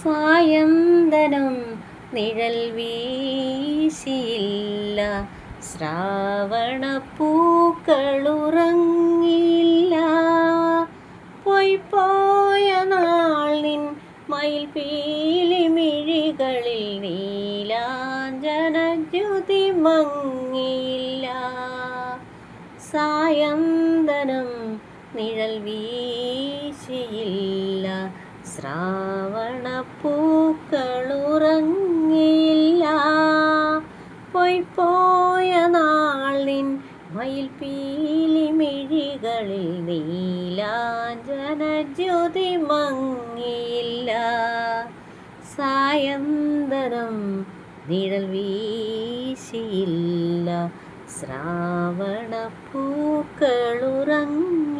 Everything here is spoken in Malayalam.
സായന്തനം നിഴൽ വീശിയില്ല, ശ്രാവണപ്പൂക്കളുറങ്ങിയില്ല. പോയ നാൾ നിൻ മയിൽപീലിമിഴികളിൽ നീലാഞ്ജനദ്യുതി മങ്ങിയില്ല. സായന്തനം നിഴൽ വീശിയില്ല, ശ്രാവണപ്പൂക്കളുറങ്ങിയില്ല. പോയ നാൾ നിൻ മയിൽപീലിമിഴികളിൽ നീലാഞ്ജനദ്യുതി മങ്ങിയില്ല. സായന്തനം നിഴൽ വീശിയില്ല, ശ്രാവണപ്പൂക്കളുറങ്ങി